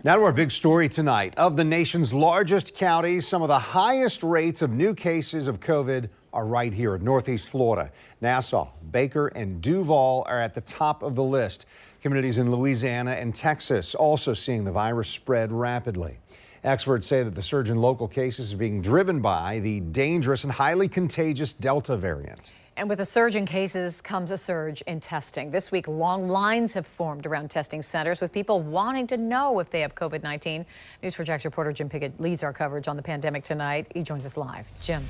Now to our big story tonight. Of the nation's largest counties, some of the highest rates of new cases of COVID are right here in Northeast Florida. Nassau, Baker, and Duval are at the top of the list. Communities in Louisiana and Texas also seeing the virus spread rapidly. Experts say that the surge in local cases is being driven by the dangerous and highly contagious Delta variant. And with a surge in cases comes a surge in testing. This week, long lines have formed around testing centers with people wanting to know if they have COVID-19. News4JAX reporter Jim Pickett leads our coverage on the pandemic tonight. He joins us live. Jim.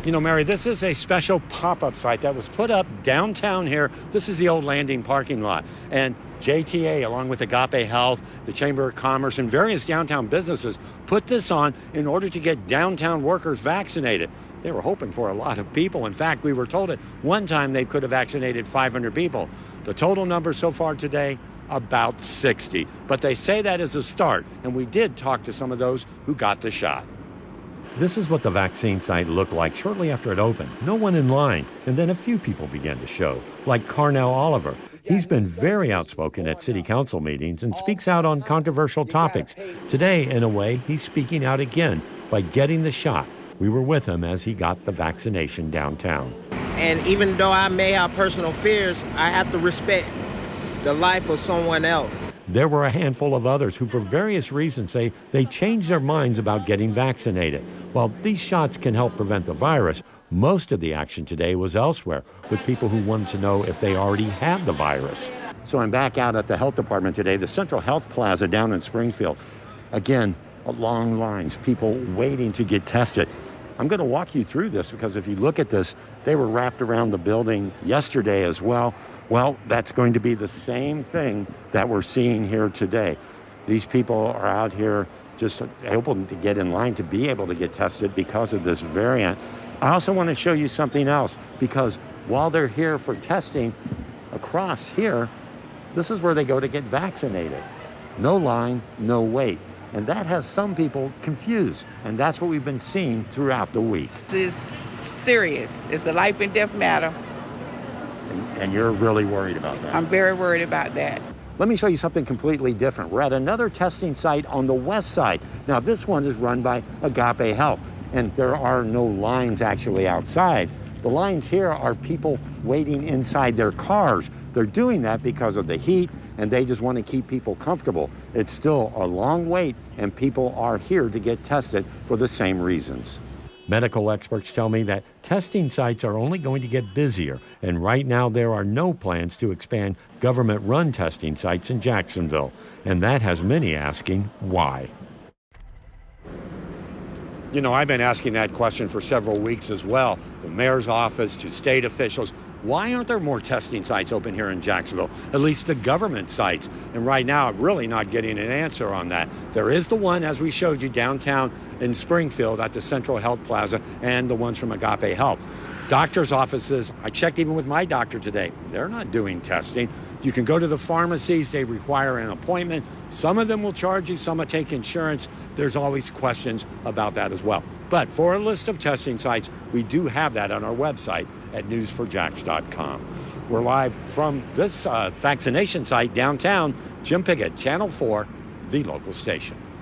You know, Mary, this is a special pop-up site that was put up downtown here. This is the old Landing parking lot. And JTA, along with Agape Health, the Chamber of Commerce, and various downtown businesses put this on in order to get downtown workers vaccinated. They were hoping for a lot of people. In fact, we were told at one time they could have vaccinated 500 people. The total number so far today, about 60. But they say that is a start, and we did talk to some of those who got the shot. This is what the vaccine site looked like shortly after it opened. No one in line, and then a few people began to show, like Carnell Oliver. He's been very outspoken at city council meetings and speaks out on controversial topics. Today, in a way, he's speaking out again by getting the shot. We were with him as he got the vaccination downtown. And even though I may have personal fears, I have to respect the life of someone else. There were a handful of others who, for various reasons, say they changed their minds about getting vaccinated. While these shots can help prevent the virus, most of the action today was elsewhere, with people who wanted to know if they already had the virus. So I'm back out at the health department today, the Central Health Plaza down in Springfield. Again, long lines, people waiting to get tested. I'm going to walk you through this because if you look at this, they were wrapped around the building yesterday as well. Well, that's going to be the same thing that we're seeing here today. These people are out here just able to get in line to be able to get tested because of this variant. I also want to show you something else because while they're here for testing across here, this is where they go to get vaccinated. No line, no wait. And that has some people confused, and that's what we've been seeing throughout the week. This is serious. It's a life and death matter. And you're really worried about that? I'm very worried about that. Let me show you something completely different. We're at another testing site on the west side. Now, this one is run by Agape Health, and there are no lines actually outside. The lines here are people waiting inside their cars. They're doing that because of the heat, and they just want to keep people comfortable. It's still a long wait, and people are here to get tested for the same reasons. Medical experts tell me that testing sites are only going to get busier, and right now there are no plans to expand government-run testing sites in Jacksonville, and that has many asking why. You know, I've been asking that question for several weeks as well. The mayor's office to state officials, why aren't there more testing sites open here in Jacksonville? At least the government sites. And right now, I'm really not getting an answer on that. There is the one, as we showed you, downtown in Springfield at the Central Health Plaza and the ones from Agape Health. Doctor's offices, I checked even with my doctor today, they're not doing testing. You can go to the pharmacies, they require an appointment. Some of them will charge you, some will take insurance. There's always questions about that as well. But for a list of testing sites, we do have that on our website at news4jax.com. We're live from this vaccination site downtown. Jim Pickett, Channel 4, the local station.